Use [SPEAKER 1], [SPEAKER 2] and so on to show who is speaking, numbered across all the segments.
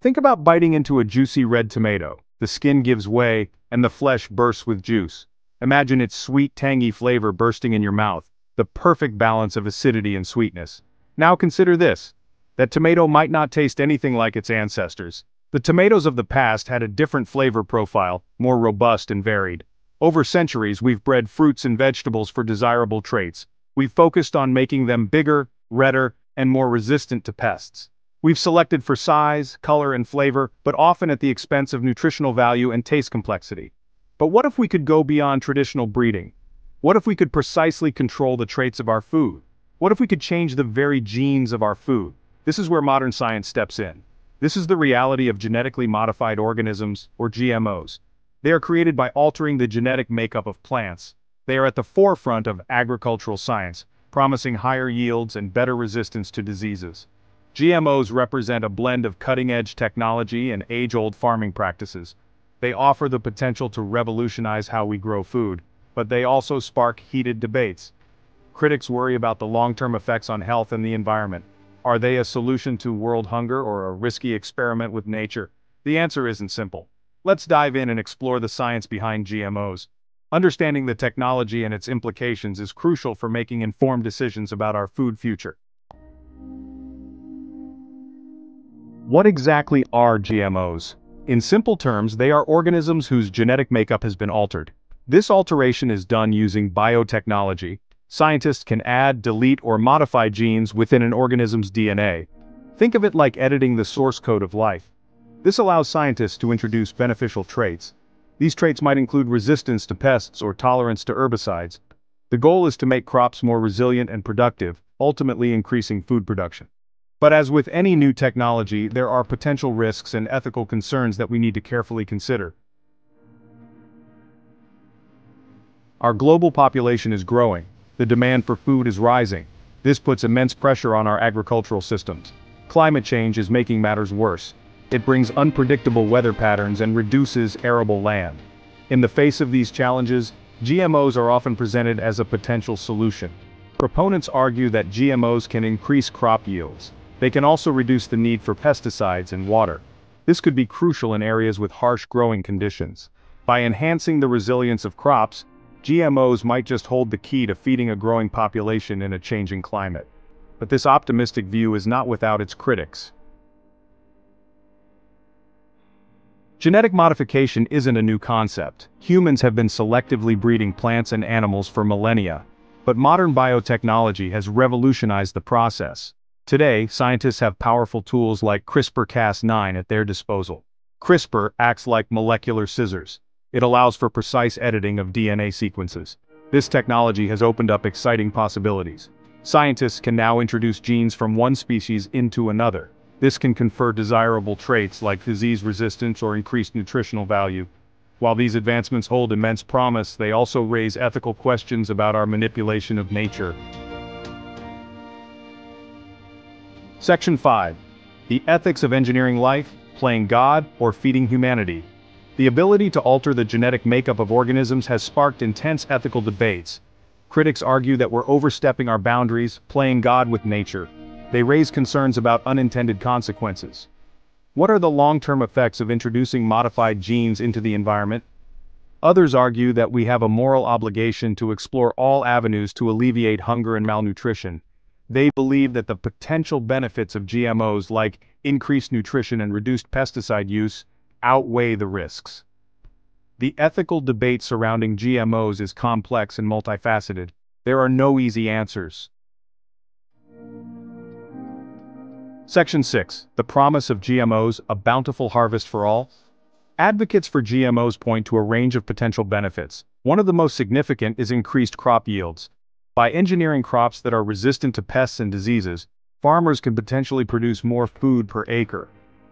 [SPEAKER 1] Think about biting into a juicy red tomato. The skin gives way, and the flesh bursts with juice. Imagine its sweet, tangy flavor bursting in your mouth, the perfect balance of acidity and sweetness. Now consider this. That tomato might not taste anything like its ancestors. The tomatoes of the past had a different flavor profile, more robust and varied. Over centuries, we've bred fruits and vegetables for desirable traits. We've focused on making them bigger, redder, and more resistant to pests. We've selected for size, color, and flavor, but often at the expense of nutritional value and taste complexity. But what if we could go beyond traditional breeding? What if we could precisely control the traits of our food? What if we could change the very genes of our food? This is where modern science steps in. This is the reality of genetically modified organisms, or GMOs. They are created by altering the genetic makeup of plants. They are at the forefront of agricultural science, promising higher yields and better resistance to diseases. GMOs represent a blend of cutting-edge technology and age-old farming practices. They offer the potential to revolutionize how we grow food, but they also spark heated debates. Critics worry about the long-term effects on health and the environment. Are they a solution to world hunger or a risky experiment with nature? The answer isn't simple. Let's dive in and explore the science behind GMOs. Understanding the technology and its implications is crucial for making informed decisions about our food future. What exactly are GMOs? In simple terms, they are organisms whose genetic makeup has been altered. This alteration is done using biotechnology. Scientists can add, delete, or modify genes within an organism's DNA. Think of it like editing the source code of life. This allows scientists to introduce beneficial traits. These traits might include resistance to pests or tolerance to herbicides. The goal is to make crops more resilient and productive, ultimately increasing food production. But as with any new technology, there are potential risks and ethical concerns that we need to carefully consider. Our global population is growing. The demand for food is rising. This puts immense pressure on our agricultural systems. Climate change is making matters worse. It brings unpredictable weather patterns and reduces arable land. In the face of these challenges, GMOs are often presented as a potential solution. Proponents argue that GMOs can increase crop yields. They can also reduce the need for pesticides and water. This could be crucial in areas with harsh growing conditions. By enhancing the resilience of crops, GMOs might just hold the key to feeding a growing population in a changing climate. But this optimistic view is not without its critics. Genetic modification isn't a new concept. Humans have been selectively breeding plants and animals for millennia. But modern biotechnology has revolutionized the process. Today, scientists have powerful tools like CRISPR-Cas9 at their disposal. CRISPR acts like molecular scissors. It allows for precise editing of DNA sequences. This technology has opened up exciting possibilities. Scientists can now introduce genes from one species into another. This can confer desirable traits like disease resistance or increased nutritional value. While these advancements hold immense promise, they also raise ethical questions about our manipulation of nature. Section 5. The ethics of engineering life, playing God, or feeding humanity. The ability to alter the genetic makeup of organisms has sparked intense ethical debates. Critics argue that we're overstepping our boundaries, playing God with nature. They raise concerns about unintended consequences. What are the long-term effects of introducing modified genes into the environment? Others argue that we have a moral obligation to explore all avenues to alleviate hunger and malnutrition. They believe that the potential benefits of GMOs, like increased nutrition and reduced pesticide use, outweigh the risks. The ethical debate surrounding GMOs is complex and multifaceted. There are no easy answers. Section 6. The promise of GMOs, a bountiful harvest for all. Advocates for GMOs point to a range of potential benefits. One of the most significant is increased crop yields. By engineering crops that are resistant to pests and diseases, farmers can potentially produce more food per acre.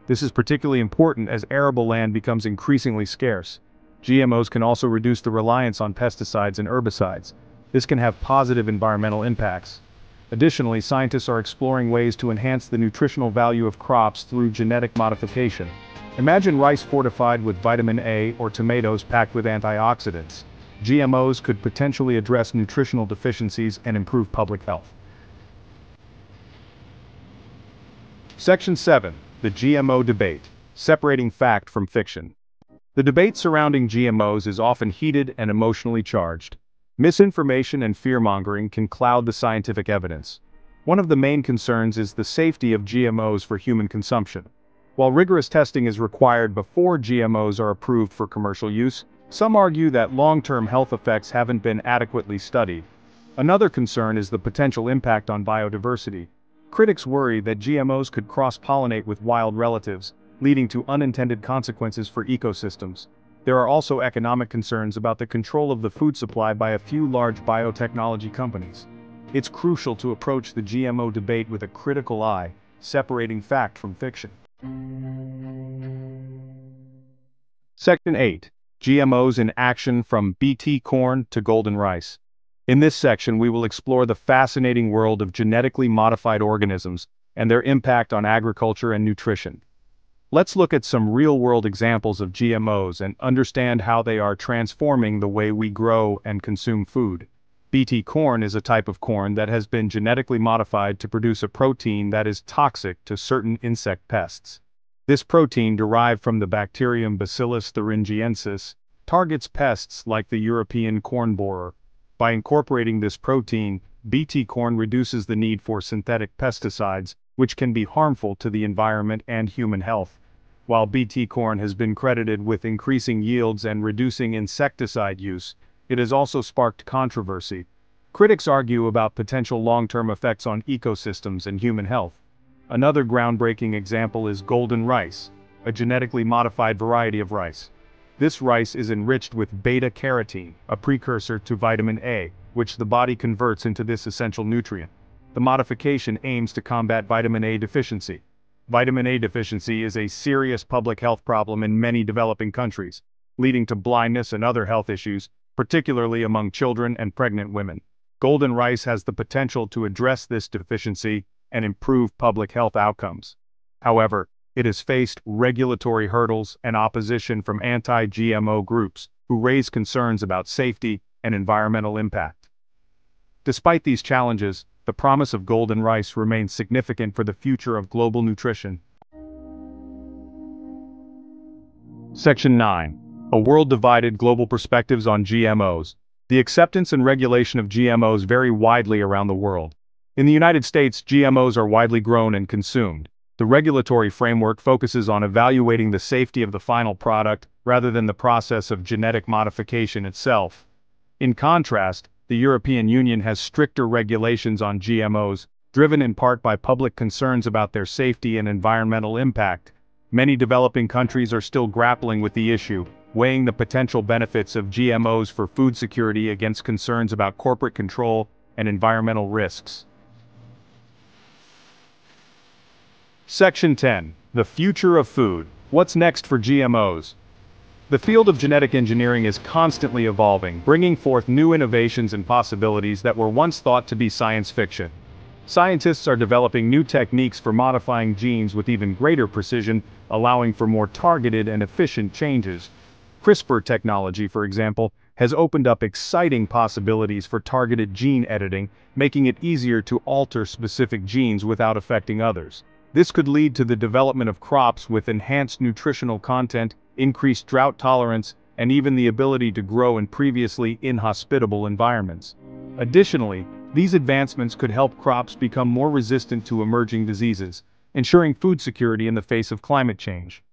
[SPEAKER 1] This is particularly important as arable land becomes increasingly scarce. GMOs can also reduce the reliance on pesticides and herbicides. This can have positive environmental impacts. Additionally, scientists are exploring ways to enhance the nutritional value of crops through genetic modification. Imagine rice fortified with vitamin A or tomatoes packed with antioxidants. GMOs could potentially address nutritional deficiencies and improve public health. Section 7. The GMO debate. Separating fact from fiction. The debate surrounding GMOs is often heated and emotionally charged. Misinformation and fear-mongering can cloud the scientific evidence. One of the main concerns is the safety of GMOs for human consumption. While rigorous testing is required before GMOs are approved for commercial use, some argue that long-term health effects haven't been adequately studied. Another concern is the potential impact on biodiversity. Critics worry that GMOs could cross-pollinate with wild relatives, leading to unintended consequences for ecosystems. There are also economic concerns about the control of the food supply by a few large biotechnology companies. It's crucial to approach the GMO debate with a critical eye, separating fact from fiction. Section 8. GMOs in action from Bt corn to golden rice. In this section we will explore the fascinating world of genetically modified organisms and their impact on agriculture and nutrition. Let's look at some real-world examples of GMOs and understand how they are transforming the way we grow and consume food. Bt corn is a type of corn that has been genetically modified to produce a protein that is toxic to certain insect pests. This protein, derived from the bacterium Bacillus thuringiensis, targets pests like the European corn borer. By incorporating this protein, Bt corn reduces the need for synthetic pesticides, which can be harmful to the environment and human health. While Bt corn has been credited with increasing yields and reducing insecticide use, it has also sparked controversy. Critics argue about potential long-term effects on ecosystems and human health. Another groundbreaking example is golden rice, a genetically modified variety of rice. This rice is enriched with beta-carotene, a precursor to vitamin A, which the body converts into this essential nutrient. The modification aims to combat vitamin A deficiency. Vitamin A deficiency is a serious public health problem in many developing countries, leading to blindness and other health issues, particularly among children and pregnant women. Golden rice has the potential to address this deficiency and improve public health outcomes. However, it has faced regulatory hurdles and opposition from anti-GMO groups who raise concerns about safety and environmental impact. Despite these challenges, the promise of golden rice remains significant for the future of global nutrition. Section 9. A world divided: global perspectives on GMOs. The acceptance and regulation of GMOs vary widely around the world. In the United States, GMOs are widely grown and consumed. The regulatory framework focuses on evaluating the safety of the final product rather than the process of genetic modification itself. In contrast, the European Union has stricter regulations on GMOs, driven in part by public concerns about their safety and environmental impact. Many developing countries are still grappling with the issue, weighing the potential benefits of GMOs for food security against concerns about corporate control and environmental risks. Section 10. The future of food. What's next for GMOs? The field of genetic engineering is constantly evolving, bringing forth new innovations and possibilities that were once thought to be science fiction. Scientists are developing new techniques for modifying genes with even greater precision, allowing for more targeted and efficient changes. CRISPR technology, for example, has opened up exciting possibilities for targeted gene editing, making it easier to alter specific genes without affecting others. This could lead to the development of crops with enhanced nutritional content, increased drought tolerance, and even the ability to grow in previously inhospitable environments. Additionally, these advancements could help crops become more resistant to emerging diseases, ensuring food security in the face of climate change.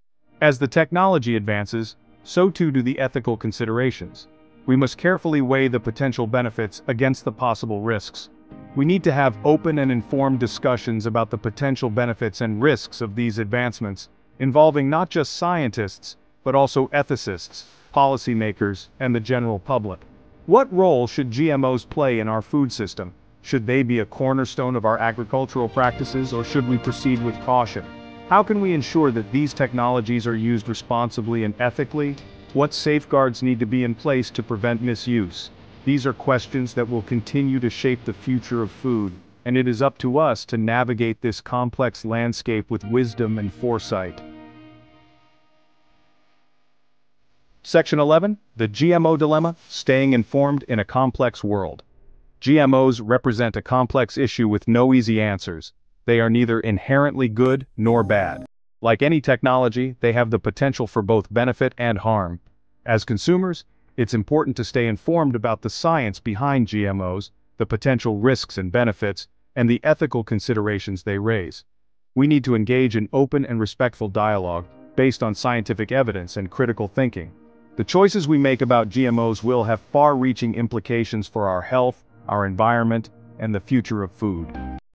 [SPEAKER 1] As the technology advances, so too do the ethical considerations. We must carefully weigh the potential benefits against the possible risks. We need to have open and informed discussions about the potential benefits and risks of these advancements, involving not just scientists, but also ethicists, policymakers, and the general public. What role should GMOs play in our food system? Should they be a cornerstone of our agricultural practices, or should we proceed with caution? How can we ensure that these technologies are used responsibly and ethically? What safeguards need to be in place to prevent misuse? These are questions that will continue to shape the future of food, and it is up to us to navigate this complex landscape with wisdom and foresight. Section 11. The GMO Dilemma: Staying Informed in a Complex World. GMOs represent a complex issue with no easy answers. They are neither inherently good nor bad. Like any technology, they have the potential for both benefit and harm. As consumers, it's important to stay informed about the science behind GMOs, the potential risks and benefits, and the ethical considerations they raise. We need to engage in open and respectful dialogue, based on scientific evidence and critical thinking. The choices we make about GMOs will have far-reaching implications for our health, our environment, and the future of food.